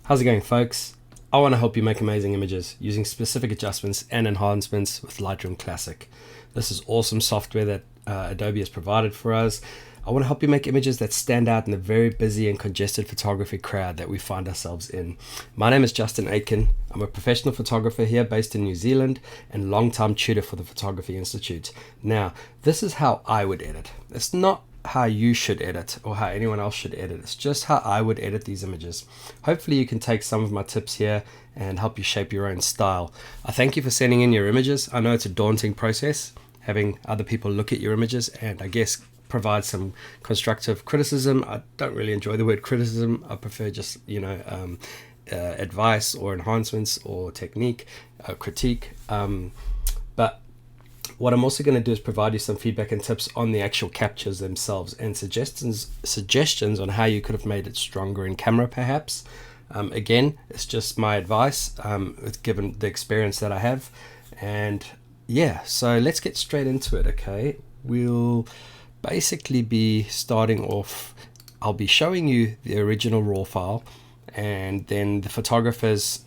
How's it going, folks? I want to help you make amazing images using specific adjustments and enhancements with Lightroom Classic. This is awesome software that Adobe has provided for us. I want to help you make images that stand out in the very busy and congested photography crowd that we find ourselves in. My name is Justin Aitken. I'm a professional photographer here based in New Zealand and long-time tutor for the Photography Institute. Now, this is how I would edit. It's not how you should edit or how anyone else should edit. It's just how I would edit these images. Hopefully you can take some of my tips here and help you shape your own style. I thank you for sending in your images. I know it's a daunting process having other people look at your images and I guess provide some constructive criticism. I don't really enjoy the word criticism. I prefer just advice or enhancements or technique, critique. But what I'm also going to do is provide you some feedback and tips on the actual captures themselves and suggestions on how you could have made it stronger in camera perhaps. Again, it's just my advice given the experience that I have. And yeah, so let's get straight into it, okay? We'll basically be starting off, I'll be showing you the original raw file and then the photographer's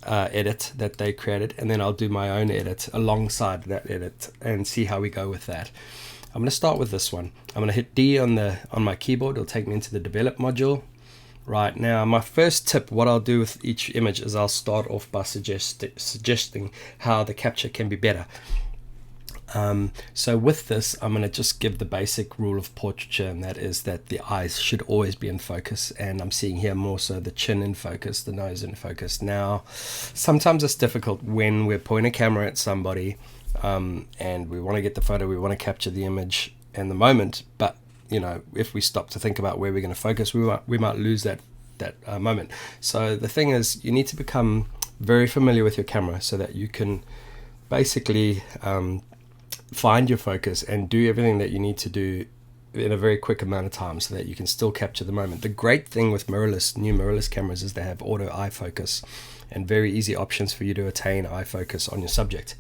edit that they created, and then I'll do my own edit alongside that edit and see how we go with that. I'm going to start with this one. I'm going to hit D on my keyboard. It'll take me into the develop module. Right now, my first tip, what I'll do with each image is I'll start off by suggesting how the capture can be better. So with this, I'm going to just give the basic rule of portraiture, and that is that the eyes should always be in focus, and I'm seeing here more so the chin in focus, the nose in focus. Now, sometimes it's difficult when we're pointing a camera at somebody and we want to get the photo, we want to capture the image and the moment, but you know, if we stop to think about where we're going to focus, we might lose that moment. So the thing is, you need to become very familiar with your camera so that you can basically find your focus and do everything that you need to do in a very quick amount of time so that you can still capture the moment. The great thing with new mirrorless cameras is they have auto eye focus and very easy options for you to attain eye focus on your subject.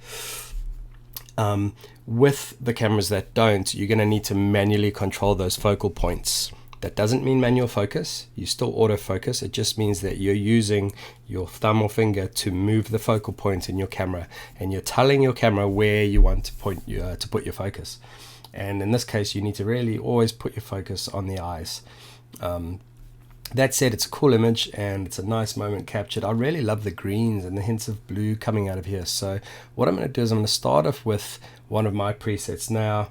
With the cameras that don't, you're going to need to manually control those focal points. That doesn't mean manual focus. You still autofocus. It just means that you're using your thumb or finger to move the focal point in your camera, and you're telling your camera where you want to put your focus. And in this case, you need to really always put your focus on the eyes. That said, it's a cool image and it's a nice moment captured. I really love the greens and the hints of blue coming out of here. So what I'm going to do is I'm going to start off with one of my presets. Now,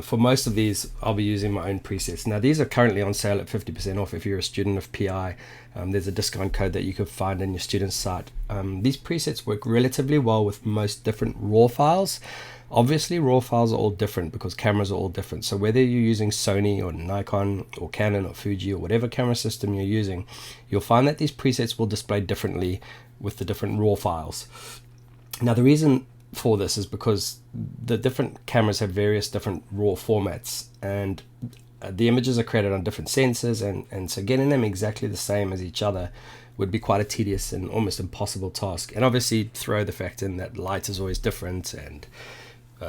for most of these, I'll be using my own presets. Now, these are currently on sale at 50% off if you're a student of PI. There's a discount code that you can find in your student site. These presets work relatively well with most different RAW files. Obviously, RAW files are all different because cameras are all different. So whether you're using Sony or Nikon or Canon or Fuji or whatever camera system you're using, you'll find that these presets will display differently with the different RAW files. Now, the reason for this is because the different cameras have various different raw formats, and the images are created on different sensors, and so getting them exactly the same as each other would be quite a tedious and almost impossible task. And obviously throw the fact in that light is always different and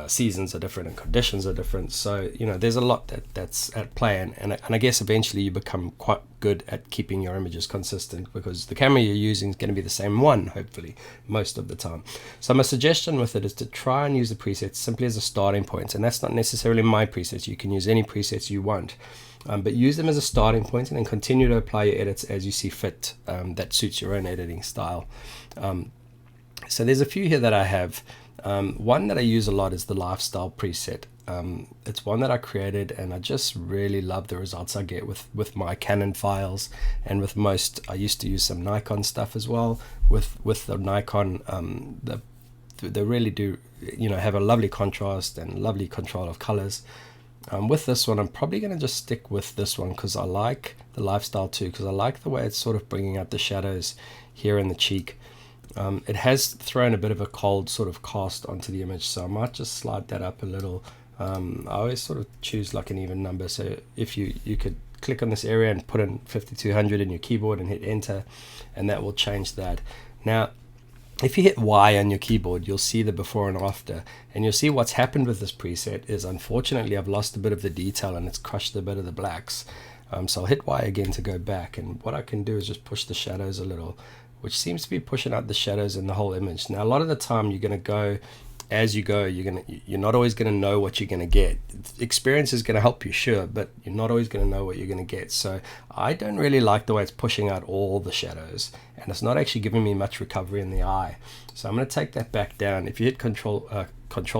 seasons are different and conditions are different, so you know there's a lot that's at play, and I guess eventually you become quite good at keeping your images consistent because the camera you're using is going to be the same one, hopefully, most of the time. So my suggestion with it is to try and use the presets simply as a starting point, and that's not necessarily my presets. You can use any presets you want, but use them as a starting point and then continue to apply your edits as you see fit that suits your own editing style. So there's a few here that I have. One that I use a lot is the lifestyle preset. It's one that I created and I just really love the results I get with my Canon files, and with most, I used to use some Nikon stuff as well. With the Nikon, they really do, you know, have a lovely contrast and lovely control of colors. With this one, I'm probably going to just stick with this one because I like the lifestyle too, because I like the way it's sort of bringing out the shadows here in the cheek. It has thrown a bit of a cold sort of cast onto the image, so I might just slide that up a little. I always sort of choose like an even number, so if you could click on this area and put in 5200 in your keyboard and hit enter, and that will change that. Now, if you hit Y on your keyboard, you'll see the before and after, and you'll see what's happened with this preset is, unfortunately, I've lost a bit of the detail and it's crushed a bit of the blacks. So I'll hit Y again to go back, and what I can do is just push the shadows a little, which seems to be pushing out the shadows in the whole image. Now a lot of the time you're going to go as you go, you're not always going to know what you're going to get. Experience is going to help you, sure, but you're not always going to know what you're going to get. So I don't really like the way it's pushing out all the shadows, and it's not actually giving me much recovery in the eye. So I'm going to take that back down. If you hit Control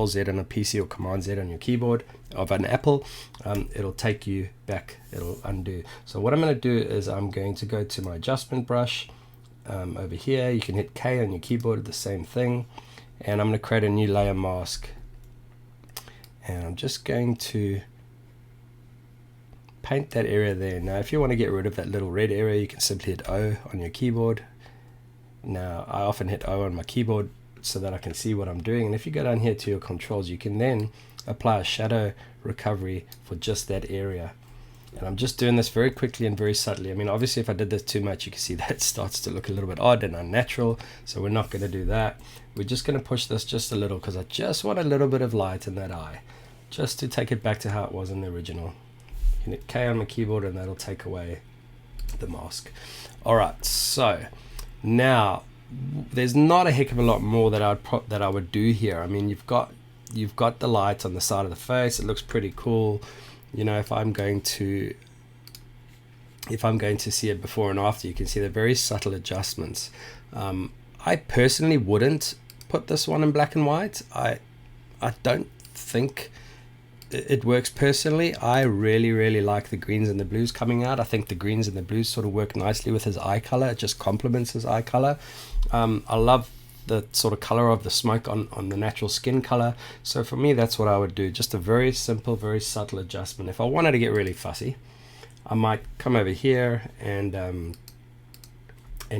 Z on a PC or Command Z on your keyboard of an Apple, it'll take you back, it'll undo. So what I'm going to do is I'm going to go to my adjustment brush over here. You can hit K on your keyboard, the same thing, and I'm going to create a new layer mask, and I'm just going to paint that area there. Now if you want to get rid of that little red area, you can simply hit O on your keyboard. Now I often hit O on my keyboard so that I can see what I'm doing, and if you go down here to your controls, you can then apply a shadow recovery for just that area. And I'm just doing this very quickly and very subtly. I mean, obviously if I did this too much, you can see that starts to look a little bit odd and unnatural, so we're not going to do that. We're just going to push this just a little because I just want a little bit of light in that eye, just to take it back to how it was in the original. You can hit K on my keyboard and that'll take away the mask. Alright, so now there's not a heck of a lot more that I would do here. I mean, you've got the light on the side of the face. It looks pretty cool. You know, if I'm going to see it before and after, you can see the very subtle adjustments. I personally wouldn't put this one in black and white. I don't think it works personally. I really like the greens and the blues coming out. I think the greens and the blues sort of work nicely with his eye color. It just complements his eye color. I love the sort of color of the smoke on the natural skin color. So for me, that's what I would do. Just a very simple, very subtle adjustment. If I wanted to get really fussy, I might come over here and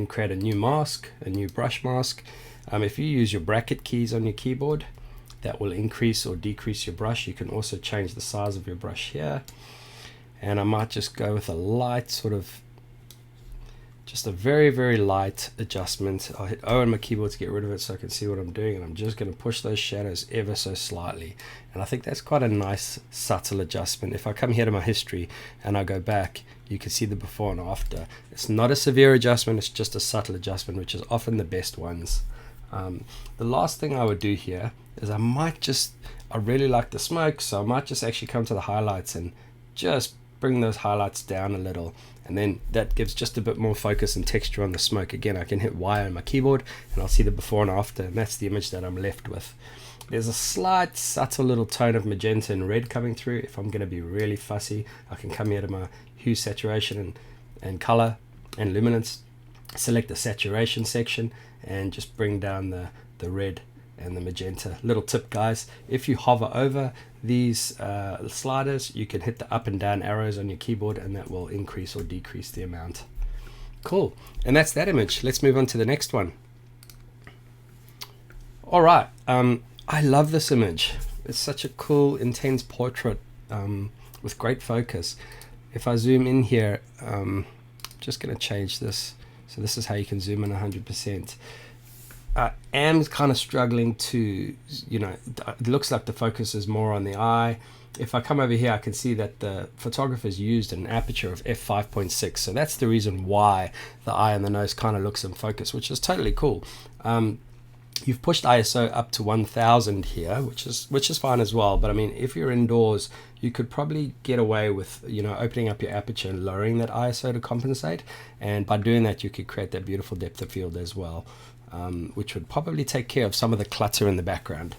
create a new mask, a new brush mask. If you use your bracket keys on your keyboard, that will increase or decrease your brush. You can also change the size of your brush here. And I might just go with a light sort of, just a very light adjustment. I'll hit O on my keyboard to get rid of it so I can see what I'm doing, and I'm just going to push those shadows ever so slightly. And I think that's quite a nice subtle adjustment. If I come here to my history and I go back, you can see the before and after. It's not a severe adjustment, it's just a subtle adjustment, which is often the best ones. The last thing I would do here is I really like the smoke, so I might just actually come to the highlights and just bring those highlights down a little, and then that gives just a bit more focus and texture on the smoke. Again, I can hit Y on my keyboard and I'll see the before and after, and that's the image that I'm left with. There's a slight subtle little tone of magenta and red coming through. If I'm going to be really fussy, I can come here to my hue, saturation and color and luminance, select the saturation section and just bring down the red and the magenta. Little tip, guys, if you hover over these sliders, you can hit the up and down arrows on your keyboard and that will increase or decrease the amount. Cool, and that's that image. Let's move on to the next one. All right, I love this image. It's such a cool, intense portrait with great focus. If I zoom in here, just going to change this. So this is how you can zoom in 100%. I am kind of struggling to, it looks like the focus is more on the eye. If I come over here, I can see that the photographer's used an aperture of f5.6. So that's the reason why the eye and the nose kind of looks in focus, which is totally cool. You've pushed ISO up to 1000 here, which is fine as well. But I mean, if you're indoors, you could probably get away with, opening up your aperture and lowering that ISO to compensate. And by doing that, you could create that beautiful depth of field as well, which would probably take care of some of the clutter in the background.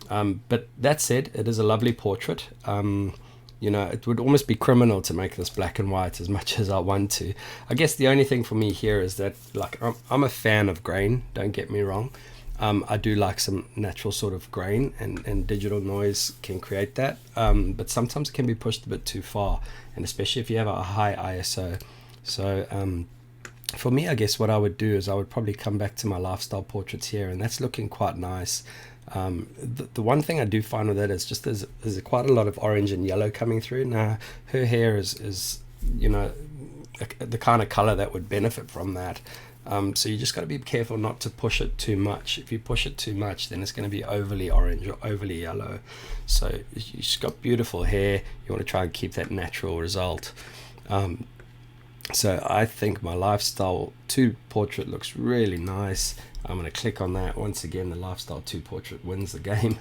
But that said, it is a lovely portrait. It would almost be criminal to make this black and white as much as I want to. I guess the only thing for me here is that, like, I'm a fan of grain, don't get me wrong. I do like some natural sort of grain, and digital noise can create that, but sometimes it can be pushed a bit too far, and especially if you have a high ISO. So for me, I guess what I would do is I would probably come back to my lifestyle portraits here, and that's looking quite nice. The one thing I do find with it is just there's quite a lot of orange and yellow coming through. Now her hair is the kind of color that would benefit from that. So you just got to be careful not to push it too much. If you push it too much, then it's going to be overly orange or overly yellow. So you've got beautiful hair. You want to try and keep that natural result. So I think my Lifestyle 2 portrait looks really nice. I'm going to click on that. Once again, the Lifestyle 2 portrait wins the game.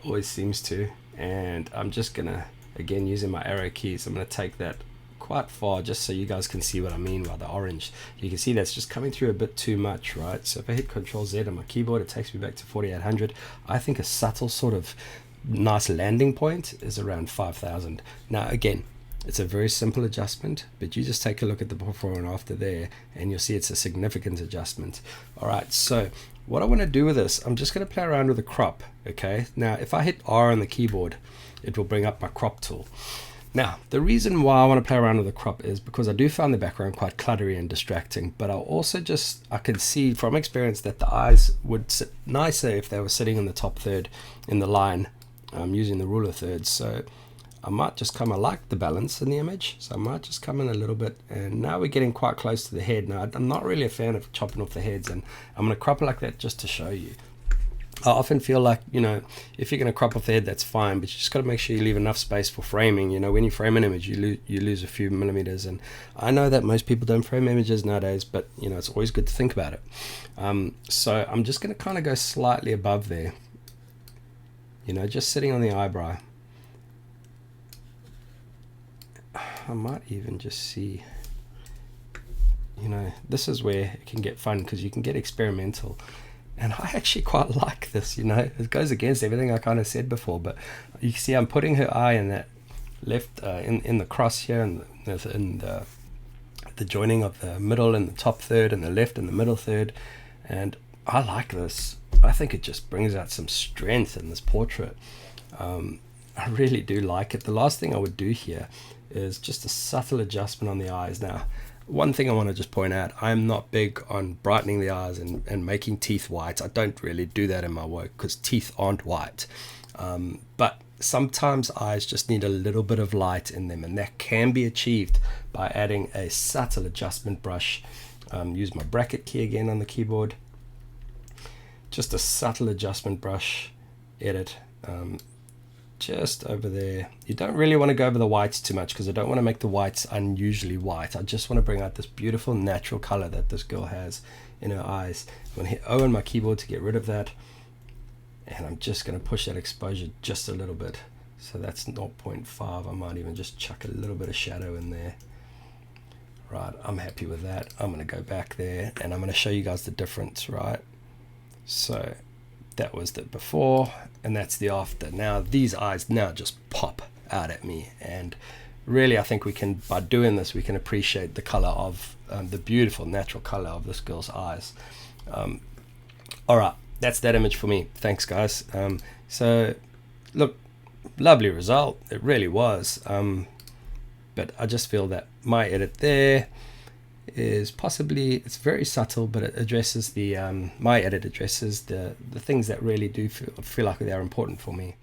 Always seems to. And I'm just going to, again, using my arrow keys, I'm going to take that quite far just so you guys can see what I mean by the orange. You can see that's just coming through a bit too much, right? So if I hit Control Z on my keyboard, it takes me back to 4800. I think a subtle sort of nice landing point is around 5000. Now again, it's a very simple adjustment, but you just take a look at the before and after there and you'll see it's a significant adjustment. All right, so what I want to do with this, I'm just going to play around with the crop. Okay, now if I hit R on the keyboard, it will bring up my crop tool. Now, the reason why I want to play around with the crop is because I do find the background quite cluttery and distracting, but I can see from experience that the eyes would sit nicer if they were sitting in the top third in the line, using the rule of thirds. So I might just I like the balance in the image, so I might just come in a little bit, and now we're getting quite close to the head. Now, I'm not really a fan of chopping off the heads, and I'm going to crop it like that just to show you. I often feel like, if you're going to crop off the head, that's fine, but you just got to make sure you leave enough space for framing. When you frame an image, you lose a few millimeters, and I know that most people don't frame images nowadays, but it's always good to think about it. So I'm just going to kind of go slightly above there, just sitting on the eyebrow. I might even just see, this is where it can get fun, because you can get experimental. And I actually quite like this, it goes against everything I kind of said before, but you can see I'm putting her eye in that left, in the cross here, and in the joining of the middle and the top third, and the left and the middle third. And I like this. I think it just brings out some strength in this portrait. I really do like it. The last thing I would do here is just a subtle adjustment on the eyes. Now, one thing I want to just point out, I'm not big on brightening the eyes and making teeth white. I don't really do that in my work because teeth aren't white. But sometimes eyes just need a little bit of light in them, and that can be achieved by adding a subtle adjustment brush. Use my bracket key again on the keyboard. Just a subtle adjustment brush, edit, just over there. You don't really want to go over the whites too much, because I don't want to make the whites unusually white. I just want to bring out this beautiful natural color that this girl has in her eyes. I'm going to hit O on my keyboard to get rid of that, and I'm just going to push that exposure just a little bit. So that's 0.5. I might even just chuck a little bit of shadow in there. Right, I'm happy with that. I'm going to go back there, and I'm going to show you guys the difference, right? So that was the before, and that's the after. Now these eyes now just pop out at me, and really I think by doing this, we can appreciate the color of the beautiful natural color of this girl's eyes. All right, that's that image for me. Thanks, guys. So look, lovely result, it really was. But I just feel that my edit there is possibly, it's very subtle, but it addresses my edit addresses the things that really do feel like they are important for me.